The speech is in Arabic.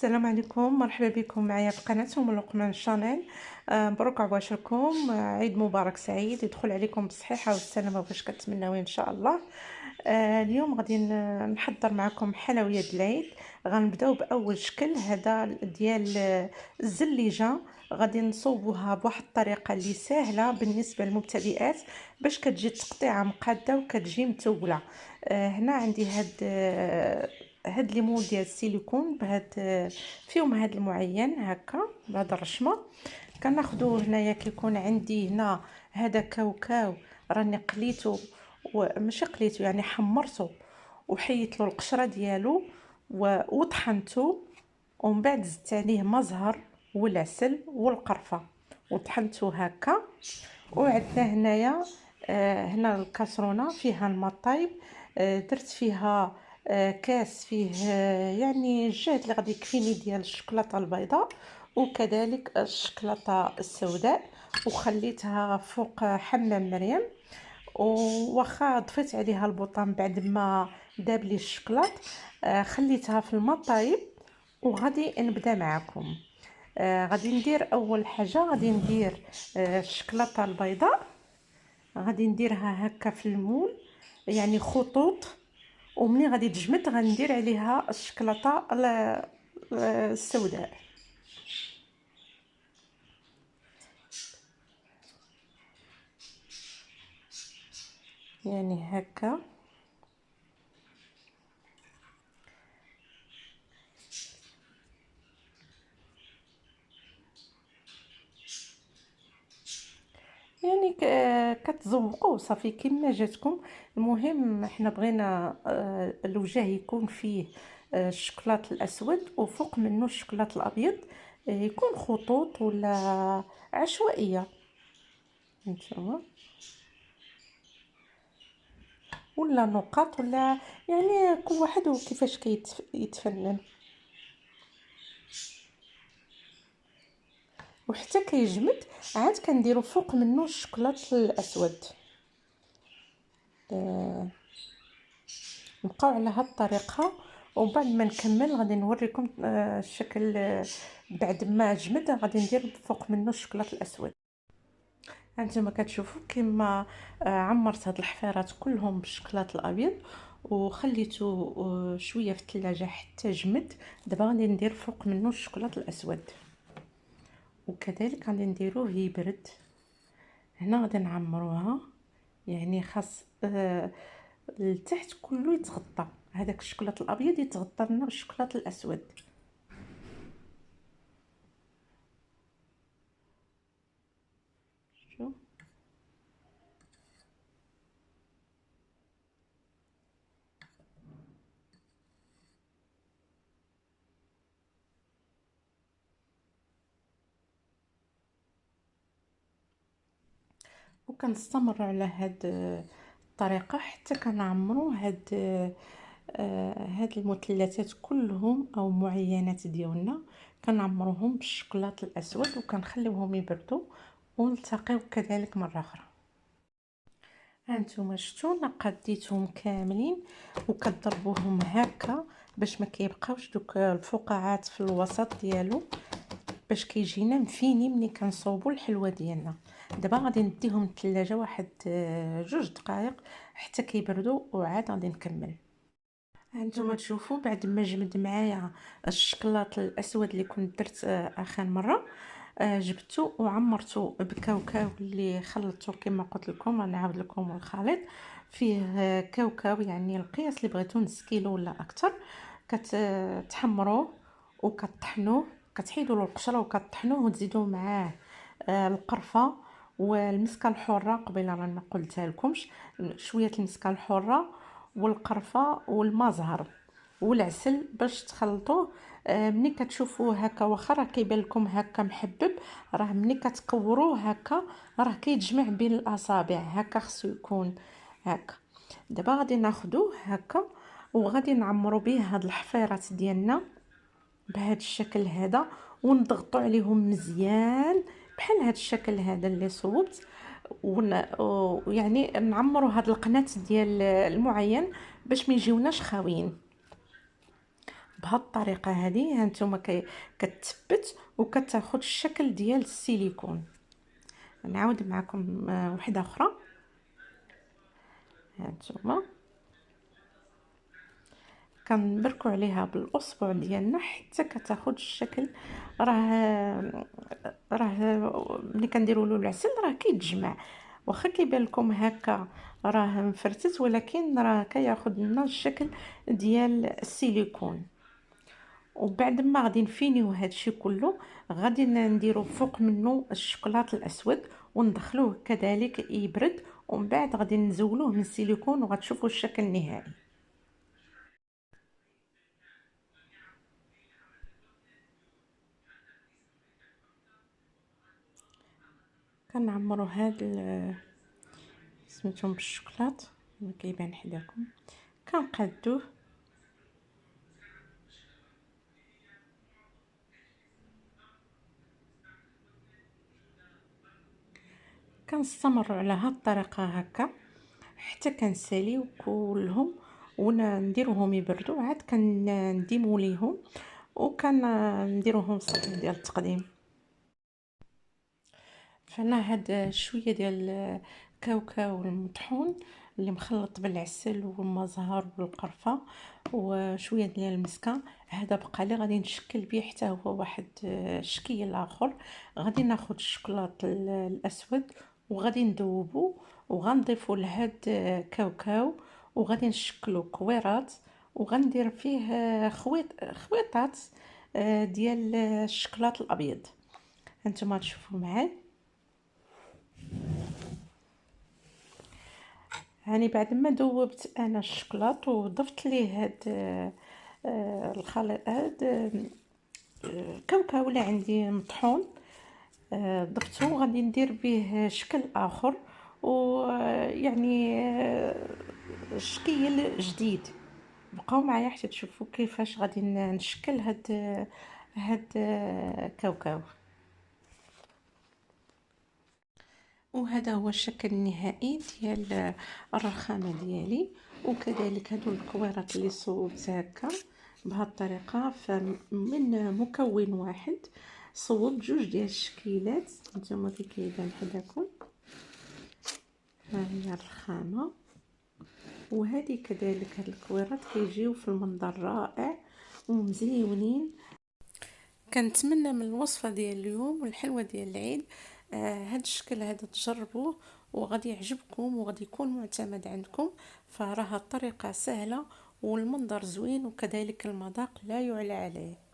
السلام عليكم، مرحبا بكم معايا في قناة ام لقمان شانيل. مبروك عواشركم، عيد مبارك سعيد يدخل عليكم بالصحيحه والسلامه وفاش كتمناو ان شاء الله. اليوم غادي نحضر معكم حلويات العيد. غنبداو باول شكل هذا ديال الزليجه. غادي نصوبوها بواحد الطريقه اللي سهله بالنسبه للمبتدئات باش كتجي تقطيعه مقاده وكتجي متوله. هنا عندي هاد ليمون ديال السيليكون فيهم هاد المعين هكا بهاد الرشمه. كناخدو هنايا كيكون عندي هنا هذا كاوكاو، راني قليتو وماشي قليتو يعني حمرته وحيت له القشره ديالو وطحنته، ومن بعد زدت عليه ما والعسل والقرفه وطحنته هكا. وعندنا هنايا هنا الكاسرونه فيها الماء طايب. درت فيها كاس فيه يعني الجهد اللي غادي يكفيني ديال الشوكولاته البيضاء وكذلك الشوكولاته السوداء، وخليتها فوق حمام مريم. وواخا ضفيت عليها البوطه بعد ما داب لي الشوكولات، خليتها في الماء طايب وغادي نبدا معكم. غادي ندير اول حاجه، غادي ندير الشوكولاته البيضاء، غادي نديرها هكا في المول يعني خطوط، ومني غادي تجمد غندير عليها الشوكولاته السوداء يعني هكا. يعني كتزوقوا صافي كما جاتكم. المهم حنا بغينا الوجه يكون فيه الشوكولات الاسود وفوق منه الشوكولات الابيض، يكون خطوط ولا عشوائيه نتوما، ولا نقاط، ولا يعني كل واحد وكيفاش يتفنن. وحتى كيجمد عاد كنديروا فوق منه الشوكولات الاسود. نبقاو على هاد الطريقه، وبعد ما نكمل غادي نوريكم الشكل. بعد ما جمد غادي ندير فوق منه الشوكولات الاسود. هانتوما كتشوفوا كما عمرت هاد الحفيرات كلهم بالشوكولات الابيض وخليته شويه في الثلاجه حتى جمد. دابا غادي ندير فوق منه الشوكولات الاسود، وكذلك غادي نديروه يبرد. هنا غادي نعمروها يعني خاص التحت كله يتغطى، هذاك الشوكولاط الابيض يتغطى لنا بالشوكولاط الاسود. شوف وكنستمر على هاد الطريقه حتى كنعمروا هاد المثلثات كلهم او معينات ديالنا، كنعمروهم بالشوكولاط الاسود وكنخليوهم يبردوا ونلتقيو كذلك مره اخرى. هانتوما شفتوا انا قديتهم كاملين وكضربوهم هكا باش ما كيبقاوش دوك الفقاعات في الوسط ديالو، باش كيجينا مفيني ملي كنصوبوا الحلوه ديالنا. دابا غادي نديهم الثلاجه واحد 2 دقائق حتى كيبردوا وعاد غادي نكمل. هانتوما تشوفوا بعد ما جمد معايا الشكلاط الاسود اللي كنت درت اخر مره، جبته وعمرته بكاوكاو اللي خلطته كما قلت لكم. نعاود لكم الخليط فيه كاوكاو يعني القياس اللي بغيتو نص كيلو ولا اكثر. كتحمروه وكطحنوه، كتحيدوا له القشره وكطحنوه وتزيدوا معاه القرفه والمسكه الحره. قبيله راه ما قلتها لكمش، شويه المسكه الحره والقرفه والمزهر والعسل باش تخلطوه. ملي كتشوفوه هكا واخا راه كيبان لكم هكا محبب، راه ملي كتكوروه هكا راه كيتجمع بين الاصابع هكا، خصو يكون هكا. دابا غادي ناخذوه هكا وغادي نعمرو به هاد الحفيرات ديالنا بهذا الشكل هذا، ونضغطوا عليهم مزيان بحال هذا الشكل هذا اللي صوبت. ويعني نعمروا هاد القناه ديال المعين باش ما يجيوناش خاويين. بهالطريقه هذه هانتوما كتثبت وكتاخذ الشكل ديال السيليكون. نعاود معكم وحده اخرى. هانتوما كنبركوا عليها بالاصبع ديالنا حتى كتاخذ الشكل. راه ملي كنديروا له العسل راه كيتجمع، واخا كيبان لكم هكا راه مفرتت، ولكن راه كياخذ لنا الشكل ديال السيليكون. وبعد ما غادي نفينيو هادشي كله، غادي نديرو فوق منه الشوكولاط الاسود وندخلوه كذلك يبرد، ومن بعد غادي نزولوه من السيليكون وغتشوفوا الشكل النهائي. كنعمروا سميتهم بالشوكولاط كما كيبان حداكم، كنقادوه كنستمروا على هاد الطريقه هكا حتى كنساليو كلهم ونديروهم يبردوا، عاد كنديمو ليهم وكنديروهم صافي ديال التقديم. فانا هاد شويه ديال الكاوكاو المطحون اللي مخلط بالعسل والمزهر والقرفه وشويه ديال المسكه، هذا بقى لي غادي نشكل به حتى هو واحد الشكل اخر. غادي ناخذ الشوكولاط الاسود وغادي ندوبو وغنضيفو لهاد كاوكاو وغادي نشكلو كويرات وغندير فيه خويطات ديال الشوكولاط الابيض. هانتوما تشوفوا معايا. هاني بعد ما دوبت انا الشوكولاط وضفت ليه هاد الخليط، هاد الكاوكاو اللي عندي مطحون، ضفته غادي ندير به شكل اخر ويعني شكل جديد. بقاو معايا حتى تشوفوا كيفاش غادي نشكل هاد كاوكاو. وهذا هو الشكل النهائي ديال الرخامه ديالي. وكذلك هادو الكويرات اللي صوبت هكا بهذه الطريقه، فمن مكون واحد صوبت جوج ديال الشكيلات. نتوما كي كيبان حداكم، ها هي الرخامه وهذه كذلك. هاد الكويرات كيجيو في المنظر رائع ومزيونين. كنتمنى من الوصفه ديال اليوم والحلوه ديال العيد هاد الشكل هذا تجربوه وغادي يعجبكم وغادي يكون معتمد عندكم. فراها الطريقه سهله والمنظر زوين وكذلك المذاق لا يعلى عليه.